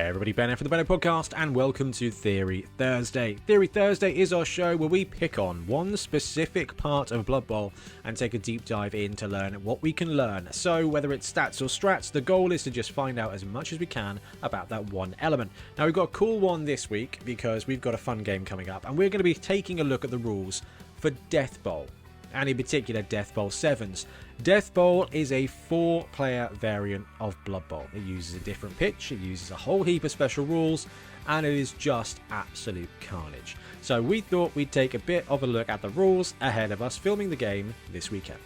Hey everybody, Ben here for the Bonehead podcast, and welcome to Theory Thursday. Theory Thursday is our show where we pick on one specific part of Blood Bowl and take a deep dive in to learn what we can learn. So whether it's stats or strats, the goal is to just find out as much as we can about that one element. Now we've got a cool one this week because we've got a fun game coming up, and we're going to be taking a look at the rules for Death Bowl, and in particular Death Bowl 7s. Death Bowl is a 4-player variant of Blood Bowl. It uses a different pitch, it uses a whole heap of special rules, and it is just absolute carnage. So we thought we'd take a bit of a look at the rules ahead of us filming the game this weekend.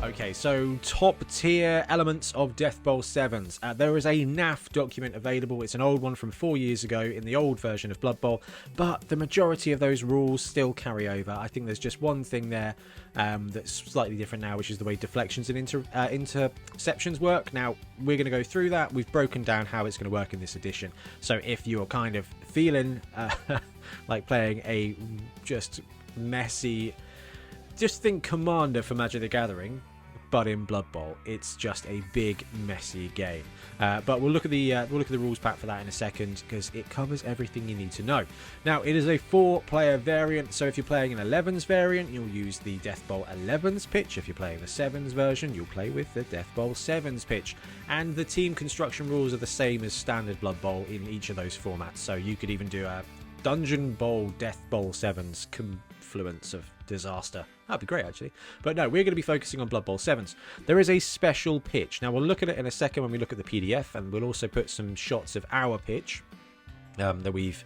Okay, so top tier elements of Death Bowl 7s. There is a NAF document available. It's an old one from 4 years ago in the old version of Blood Bowl, but the majority of those rules still carry over. I think there's just one thing there that's slightly different now, which is the way deflections and interceptions work. Now, we're going to go through that. We've broken down how it's going to work in this edition. So if you're kind of feeling like playing a just messy, just think Commander for Magic the Gathering, but in Blood Bowl, it's just a big, messy game. But we'll look at the rules pack for that in a second, because it covers everything you need to know. Now, it is a 4-player variant, so if you're playing an 11s variant, you'll use the Death Bowl 11s pitch. If you're playing the 7s version, you'll play with the Death Bowl 7s pitch. And the team construction rules are the same as standard Blood Bowl in each of those formats. So you could even do a Dungeon Bowl Death Bowl 7s confluence of disaster. That'd be great, actually. But no, we're going to be focusing on Blood Bowl 7s. There is a special pitch. Now, we'll look at it in a second when we look at the PDF, and we'll also put some shots of our pitch that we've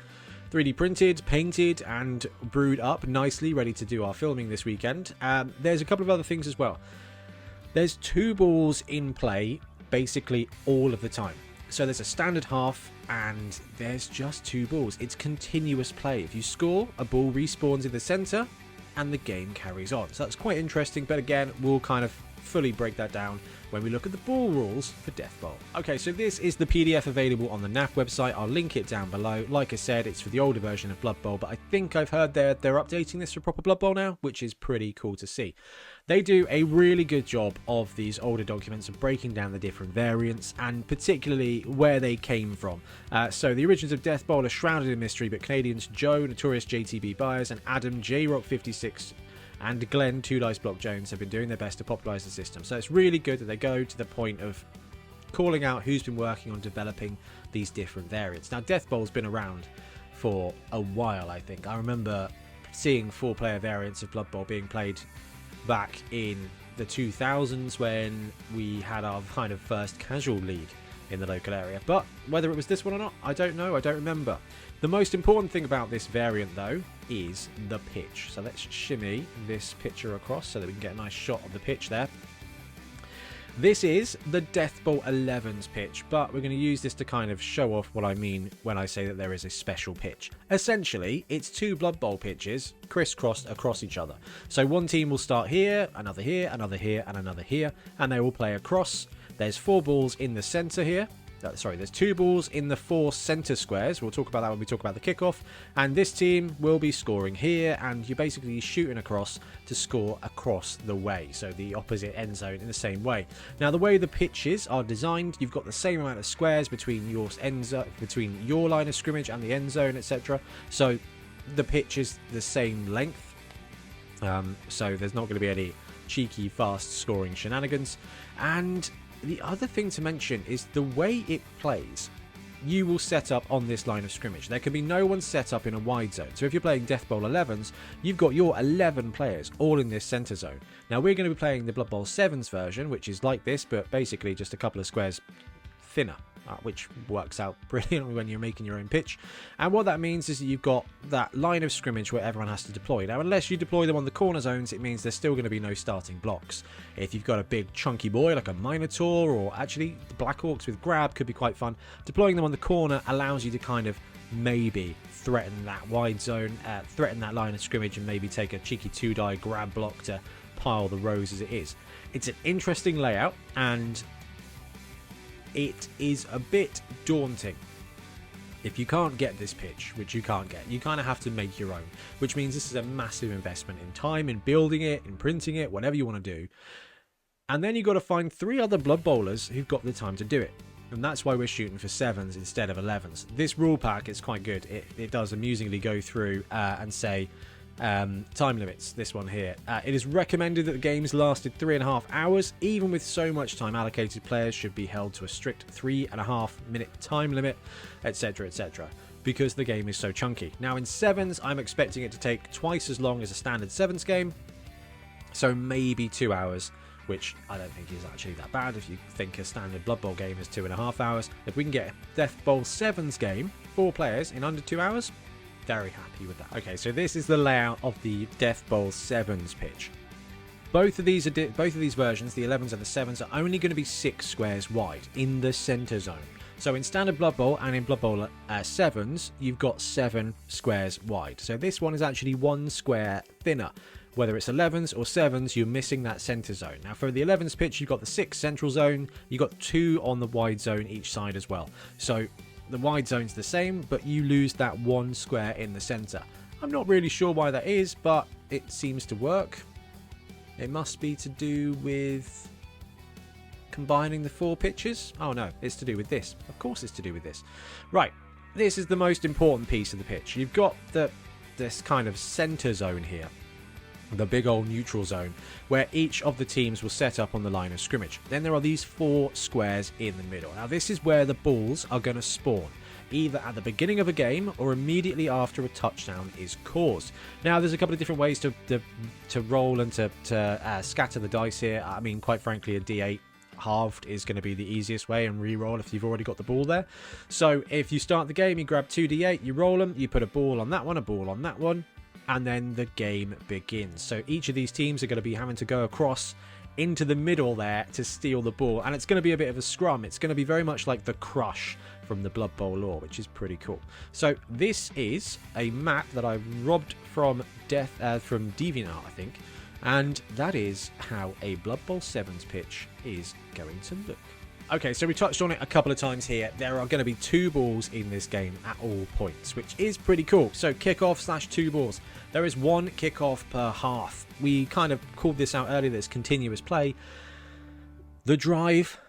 3D printed, painted, and brewed up nicely, ready to do our filming this weekend. There's a couple of other things as well. There's 2 balls in play basically all of the time. So there's a standard half, and there's just 2 balls. It's continuous play. If you score, a ball respawns in the center, and the game carries on. So that's quite interesting, but again, we'll kind of fully break that down when we look at the ball rules for Death Bowl. Okay, so this is the PDF available on the NAF website. I'll link it down below. Like I said, it's for the older version of Blood Bowl, but I think I've heard they're updating this for proper Blood Bowl now, which is pretty cool to see. They do a really good job of these older documents of breaking down the different variants, and particularly where they came from. So the origins of Death Bowl are shrouded in mystery, but Canadians Joe, Notorious JTB Byers, and Adam J-Rock56 and Glenn 2 Dice Block Jones have been doing their best to popularise the system. So it's really good that they go to the point of calling out who's been working on developing these different variants. Now, Death Bowl's been around for a while, I think. I remember seeing 4-player variants of Blood Bowl being played back in the 2000s when we had our kind of first casual league in the local area. But whether it was this one or not, I don't know. I don't remember. The most important thing about this variant, though, is the pitch. So let's shimmy this picture across so that we can get a nice shot of the pitch there. This is the Death Bowl 11's pitch, but we're going to use this to kind of show off what I mean when I say that there is a special pitch. Essentially, it's 2 Blood Bowl pitches crisscrossed across each other. So one team will start here, another here, another here, and another here, and they will play across. There's 4 balls in the center here. There's 2 balls in the 4 center squares. We'll talk about that when we talk about the kickoff. And this team will be scoring here, and you're basically shooting across to score across the way. So the opposite end zone in the same way. Now, the way the pitches are designed, you've got the same amount of squares between your line of scrimmage and the end zone, etc. So the pitch is the same length. So there's not going to be any cheeky, fast scoring shenanigans. And the other thing to mention is the way it plays. You will set up on this line of scrimmage. There can be no one set up in a wide zone. So if you're playing Death Bowl 11s, you've got your 11 players all in this center zone. Now we're going to be playing the Blood Bowl 7s version, which is like this, but basically just a couple of squares thinner, which works out brilliantly when you're making your own pitch. And what that means is that you've got that line of scrimmage where everyone has to deploy. Now, unless you deploy them on the corner zones, it means there's still going to be no starting blocks. If you've got a big chunky boy like a Minotaur, or actually the Black Orcs with grab could be quite fun, deploying them on the corner allows you to kind of maybe threaten that wide zone, threaten that line of scrimmage, and maybe take a cheeky 2-die grab block to pile the rows as it is. It's an interesting layout, and it is a bit daunting If you can't get this pitch, which you can't get, you kind of have to make your own, which means this is a massive investment in time, in building it, in printing it, whatever you want to do. And then you've got to find 3 other Blood Bowlers who've got the time to do it. And that's why we're shooting for 7s instead of 11s. This rule pack is quite good. It does amusingly go through and say time limits. This one here. It is recommended that the games lasted 3.5 hours. Even with so much time allocated, players should be held to a strict 3.5 minute time limit, etc, etc. because the game is so chunky. Now in 7s, I'm expecting it to take twice as long as a standard 7s game. So maybe 2 hours, which I don't think is actually that bad if you think a standard Blood Bowl game is 2.5 hours. If we can get a Death Bowl 7s game, 4 players in under 2 hours, very happy with that. Okay, so this is the layout of the Death Bowl 7s pitch. Both of these versions, the 11s and the 7s, are only going to be 6 squares wide in the center zone. So in standard Blood Bowl and in Blood Bowl 7s, you've got 7 squares wide. So this one is actually 1 square thinner. Whether it's 11s or 7s, you're missing that center zone. Now for the 11s pitch, you've got the 6 central zone, you've got 2 on the wide zone each side as well. So the wide zone's the same, but you lose that 1 square in the center. I'm not really sure why that is, but it seems to work. It must be to do with combining the 4 pitches. Oh no, it's to do with this. Of course it's to do with this. Right, this is the most important piece of the pitch. You've got this kind of center zone here. The big old neutral zone, where each of the teams will set up on the line of scrimmage. Then there are these 4 squares in the middle. Now this is where the balls are going to spawn, either at the beginning of a game or immediately after a touchdown is caused. Now there's a couple of different ways to roll and to scatter the dice here. I mean, quite frankly, a D8 halved is going to be the easiest way, and re-roll if you've already got the ball there. So if you start the game, you grab 2d8, you roll them, you put a ball on that one, a ball on that one, and then the game begins. So each of these teams are going to be having to go across into the middle there to steal the ball, and it's going to be a bit of a scrum. It's going to be very much like the Crush from the Blood Bowl lore, which is pretty cool. So this is a map that I robbed from DeviantArt, I think, and that is how a Blood Bowl 7's pitch is going to look. Okay, so we touched on it a couple of times here. There are going to be 2 balls in this game at all points, which is pretty cool. So kickoff / 2 balls. There is 1 kickoff per half. We kind of called this out earlier, this continuous play. The drive,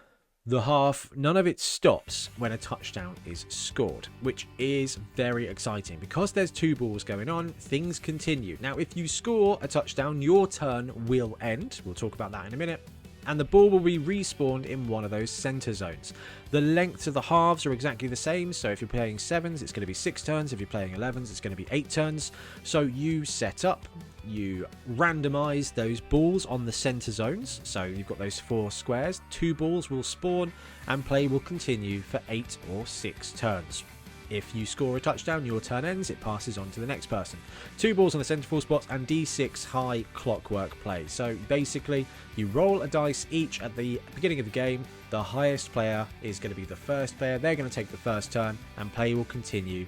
the half, none of it stops when a touchdown is scored, which is very exciting. Because there's 2 balls going on, things continue. Now, if you score a touchdown, your turn will end. We'll talk about that in a minute. And the ball will be respawned in one of those center zones. The lengths of the halves are exactly the same. So if you're playing 7s, it's going to be 6 turns. If you're playing 11s, it's going to be 8 turns. So you set up, you randomize those balls on the center zones. So you've got those 4 squares. 2 balls will spawn and play will continue for 8 or 6 turns. If you score a touchdown, your turn ends, it passes on to the next person. 2 balls on the centerful spots and D6 high clockwork play. So basically, you roll a dice each at the beginning of the game. The highest player is going to be the first player. They're going to take the first turn, and play will continue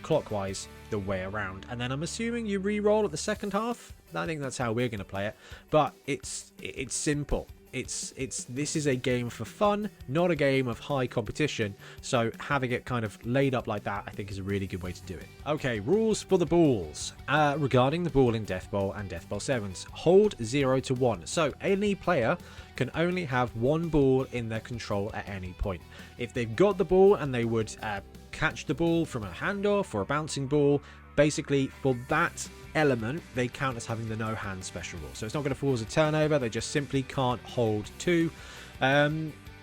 clockwise the way around. And then I'm assuming you re-roll at the second half. I think that's how we're going to play it. But it's simple. This is a game for fun, not a game of high competition, so having it kind of laid up like that I think is a really good way to do it. Okay, rules for the balls. Regarding the ball in Death Bowl and Death Bowl 7s, hold 0 to 1, so any player can only have 1 ball in their control at any point. If they've got the ball and they would catch the ball from a handoff or a bouncing ball, basically for that element they count as having the no hand special rule, so it's not going to cause a turnover. They just simply can't hold 2,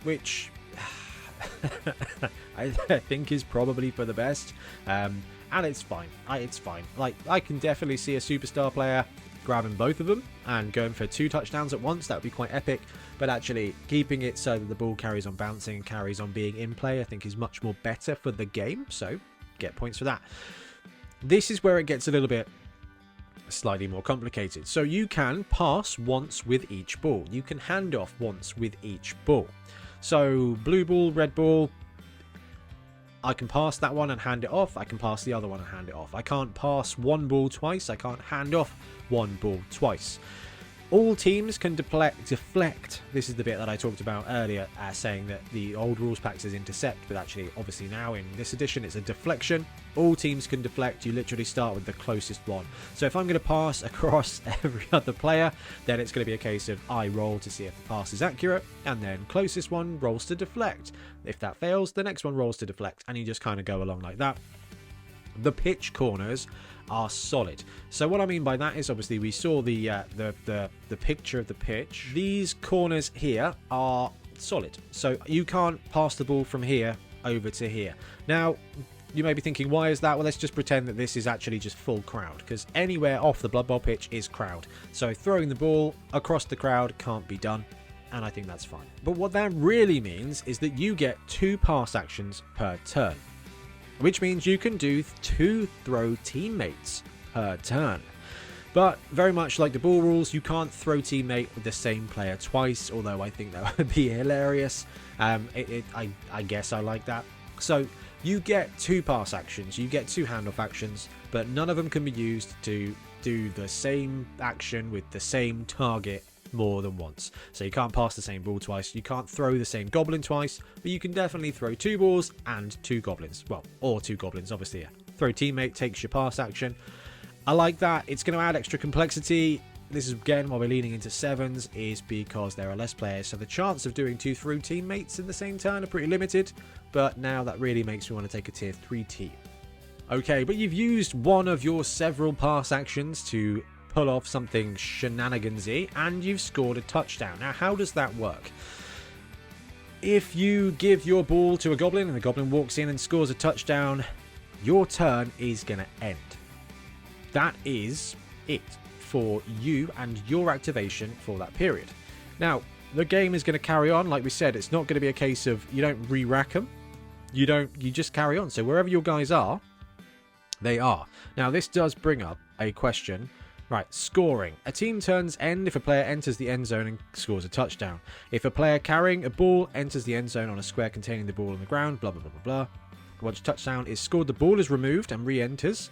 which I think is probably for the best, and it's fine. It's fine. Like, I can definitely see a superstar player grabbing both of them and going for 2 touchdowns at once. That would be quite epic, but actually keeping it so that the ball carries on bouncing and carries on being in play I think is much more better for the game, so get points for that. This is where it gets a little bit slightly more complicated. So you can pass once with each ball. You can hand off once with each ball. So blue ball, red ball, I can pass that one and hand it off. I can pass the other one and hand it off. I can't pass 1 ball twice. I can't hand off 1 ball twice. All teams can deflect. This is the bit that I talked about earlier, saying that the old rules pack says intercept, but actually, obviously now in this edition, it's a deflection. All teams can deflect. You literally start with the closest one. So if I'm going to pass across every other player, then it's going to be a case of I roll to see if the pass is accurate, and then closest one rolls to deflect. If that fails, the next one rolls to deflect, and you just kind of go along like that. The pitch corners are solid. So what I mean by that is, obviously we saw the picture of the pitch. These corners here are solid, so you can't pass the ball from here over to here. Now you may be thinking, why is that? Well, let's just pretend that this is actually just full crowd, because anywhere off the Blood Bowl pitch is crowd, so throwing the ball across the crowd can't be done, and I think that's fine. But what that really means is that you get 2 pass actions per turn, which means you can do 2 throw teammates per turn. But very much like the ball rules, you can't throw teammate with the same player twice, although I think that would be hilarious. I guess I like that. So you get 2 pass actions, you get 2 handoff actions, but none of them can be used to do the same action with the same target more than once. So you can't pass the same ball twice, you can't throw the same goblin twice, but you can definitely throw 2 balls and 2 goblins. Well, or 2 goblins, obviously. Yeah. Throw teammate takes your pass action. I like that. It's going to add extra complexity. This is again why we're leaning into 7s, is because there are less players, so the chance of doing 2 through teammates in the same turn are pretty limited, but now that really makes me want to take a tier 3 team. Okay, but you've used one of your several pass actions to pull off something shenanigansy, and you've scored a touchdown. Now, how does that work? If you give your ball to a goblin and the goblin walks in and scores a touchdown, your turn is going to end. That is it for you and your activation for that period. Now, the game is going to carry on. Like we said, it's not going to be a case of you don't re-rack them. You just carry on. So wherever your guys are, they are. Now, this does bring up a question. Right, scoring. A team turns end if a player enters the end zone and scores a touchdown. If a player carrying a ball enters the end zone on a square containing the ball on the ground, blah, blah, blah, blah, blah. Once a touchdown is scored, the ball is removed and re-enters.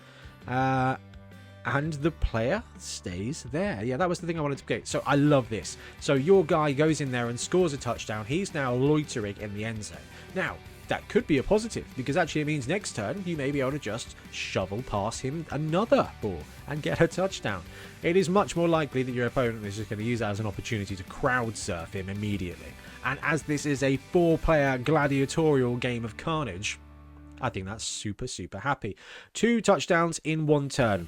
And the player stays there. Yeah, that was the thing I wanted to get. So I love this. So your guy goes in there and scores a touchdown. He's now loitering in the end zone. Now, that could be a positive, because actually it means next turn you may be able to just shovel past him another ball and get a touchdown. It is much more likely that your opponent is just going to use that as an opportunity to crowd surf him immediately. And as this is a 4-player gladiatorial game of carnage, I think that's super, super happy. 2 touchdowns in 1 turn.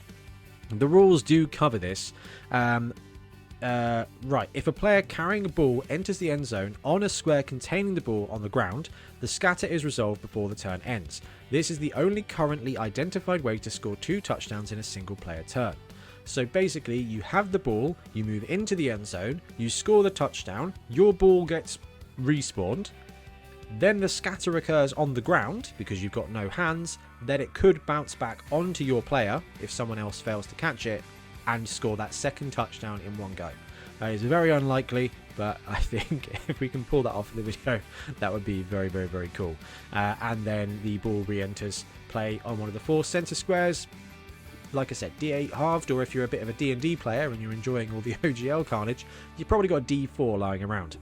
The rules do cover this. Right, if a player carrying a ball enters the end zone on a square containing the ball on the ground, the scatter is resolved before the turn ends. This is the only currently identified way to score 2 touchdowns in a single player turn. So basically, you have the ball, you move into the end zone, you score the touchdown, your ball gets respawned, then the scatter occurs on the ground because you've got no hands, then it could bounce back onto your player if someone else fails to catch it, and score that second touchdown in one go. It's very unlikely, but I think if we can pull that off in the video, that would be very, very, very cool. And then the ball re-enters play on one of the 4 center squares. Like I said, D8 halved, or if you're a bit of a D&D player and you're enjoying all the OGL carnage, you've probably got a D4 lying around.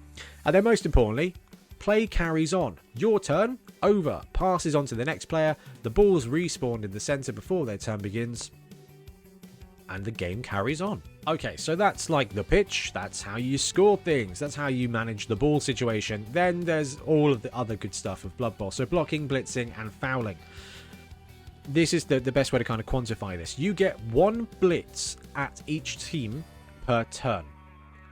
And then most importantly, play carries on. Your turn, over, passes on to the next player, the ball's respawned in the center before their turn begins, and the game carries on. Okay, so that's like the pitch, that's how you score things, that's how you manage the ball situation. Then there's all of the other good stuff of Blood Bowl, so blocking, blitzing, and fouling. This is the best way to kind of quantify this. You get 1 blitz at each team per turn.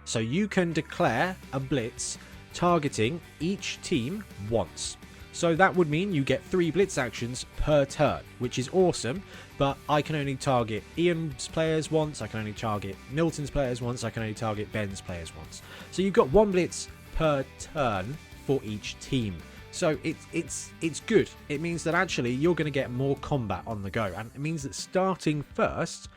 So you can declare a blitz targeting each team once. So that would mean you get 3 blitz actions per turn, which is awesome, but I can only target Ian's players once, I can only target Milton's players once, I can only target Ben's players once. So you've got 1 blitz per turn for each team. So it's good. It means that actually you're going to get more combat on the go, and it means that starting first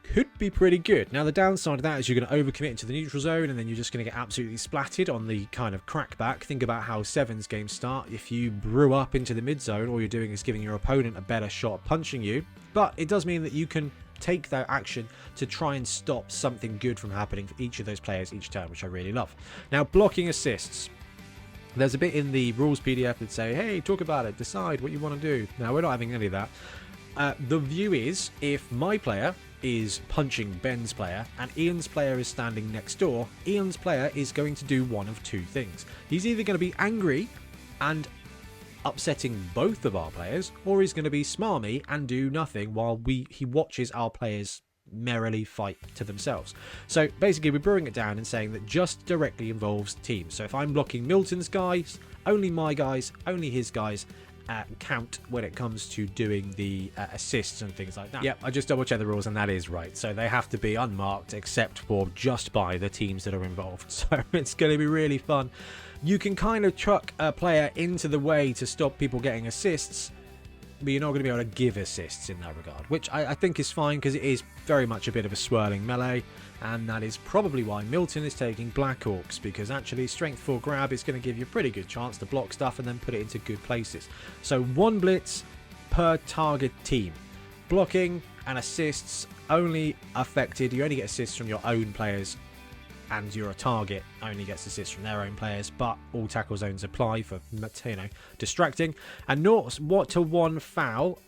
could be pretty good. Now, the downside of that is you're going to overcommit into the neutral zone, and then you're just going to get absolutely splatted on the kind of crackback. Think about how 7's games start. If you brew up into the mid zone, all you're doing is giving your opponent a better shot at punching you. But it does mean that you can take that action to try and stop something good from happening for each of those players each turn, which I really love. Now, blocking assists. There's a bit in the rules PDF that say, hey, talk about it, decide what you want to do. Now, we're not having any of that. The view is, if my player is punching Ben's player and Ian's player is standing next door, Ian's player is going to do one of two things. He's either going to be angry and upsetting both of our players, or he's going to be smarmy and do nothing while he watches our players merrily fight to themselves. So basically we're brewing it down and saying that just directly involves teams. So if I'm blocking Milton's guys, only my guys, only his guys count when it comes to doing the assists and things like that. Yep, I just double checked the rules and that is right. So they have to be unmarked except for just by the teams that are involved. So it's going to be really fun. You can kind of chuck a player into the way to stop people getting assists, but you're not going to be able to give assists in that regard, which I think is fine because it is very much a bit of a swirling melee, and that is probably why Milton is taking Black Orcs, because actually strength 4 grab is going to give you a pretty good chance to block stuff and then put it into good places. So 1 blitz per target team. Blocking and assists only affected, you only get assists from your own players, and your target only gets assists from their own players, but all tackle zones apply for, distracting. And 0-1 foul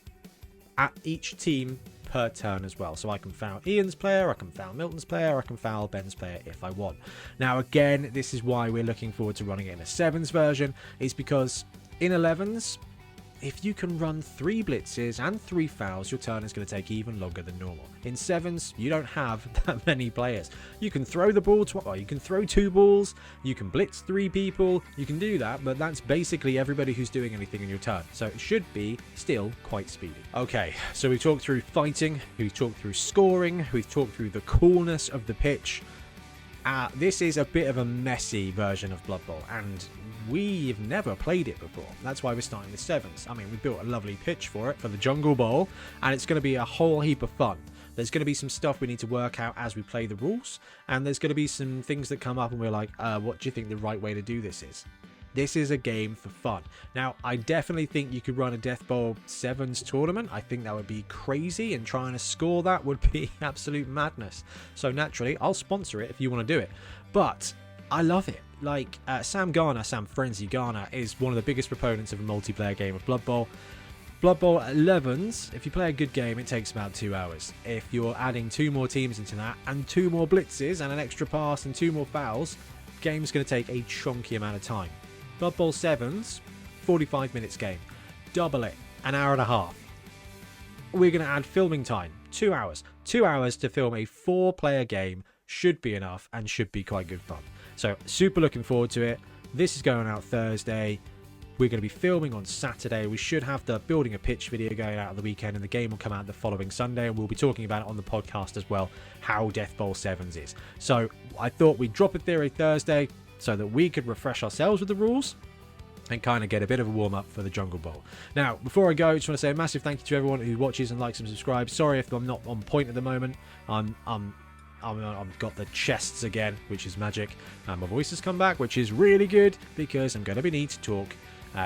at each team per turn as well. So I can foul Ian's player, I can foul Milton's player, I can foul Ben's player if I want. Now again, this is why we're looking forward to running it in a 7s version, is because in 11s, if you can run 3 blitzes and 3 fouls, your turn is going to take even longer than normal. In 7s, you don't have that many players. You can throw the ball, you can throw 2 balls, you can blitz 3 people, you can do that, but that's basically everybody who's doing anything in your turn. So it should be still quite speedy. Okay, so we've talked through fighting, we've talked through scoring, we've talked through the coolness of the pitch. This is a bit of a messy version of Blood Bowl, and we've never played it before. That's why we're starting with 7s. I mean, we built a lovely pitch for it, for the Jungle Bowl, and it's going to be a whole heap of fun. There's going to be some stuff we need to work out as we play the rules, and there's going to be some things that come up and we're like, what do you think the right way to do this is? This is a game for fun. Now, I definitely think you could run a Death Bowl 7s tournament. I think that would be crazy, and trying to score that would be absolute madness. So naturally, I'll sponsor it if you want to do it. But I love it. Like, Sam Frenzy Garner, is one of the biggest proponents of a multiplayer game of Blood Bowl. Blood Bowl 11s, if you play a good game, it takes about 2 hours. If you're adding 2 more teams into that, and 2 more blitzes, and an extra pass, and 2 more fouls, the game's going to take a chunky amount of time. Blood Bowl 7s, 45 minutes game. Double it, an hour and a half. We're going to add filming time, 2 hours. 2 hours to film a 4-player game should be enough and should be quite good fun. So, super looking forward to it. This is going out Thursday. We're going to be filming on Saturday. We should have the building a pitch video going out on the weekend, and the game will come out the following Sunday, and we'll be talking about it on the podcast as well, how Death Bowl 7s is. So, I thought we'd drop a theory Thursday so that we could refresh ourselves with the rules and kind of get a bit of a warm-up for the Jungle Bowl. Now, before I go, I just want to say a massive thank you to everyone who watches and likes and subscribes. Sorry if I'm not on point at the moment. I've got the chests again, which is magic. My voice has come back, which is really good, because I'm going to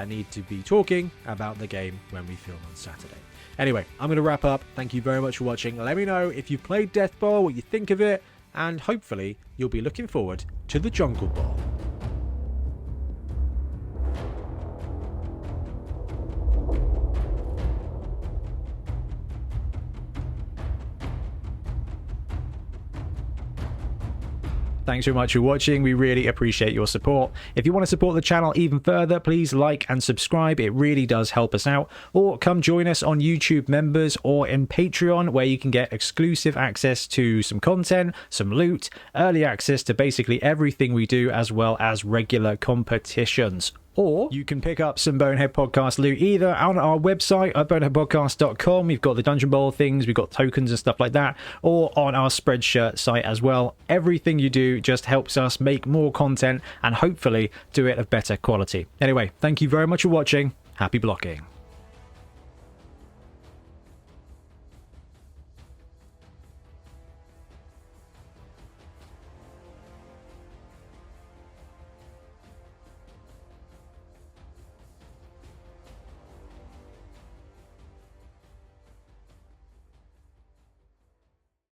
need to be talking about the game when we film on Saturday. Anyway, I'm going to wrap up. Thank you very much for watching. Let me know if you've played Death Bowl, what you think of it, and hopefully you'll be looking forward to the Jungle Bowl. Thanks very much for watching. We really appreciate your support. If you want to support the channel even further, please like and subscribe. It really does help us out. Or come join us on YouTube Members or in Patreon, where you can get exclusive access to some content, some loot, early access to basically everything we do, as well as regular competitions. Or you can pick up some Bonehead Podcast loot either on our website at boneheadpodcast.com. We've got the Dungeon Bowl things, we've got tokens and stuff like that, or on our Spreadshirt site as well. Everything you do just helps us make more content and hopefully do it of better quality. Anyway, thank you very much for watching. Happy blocking.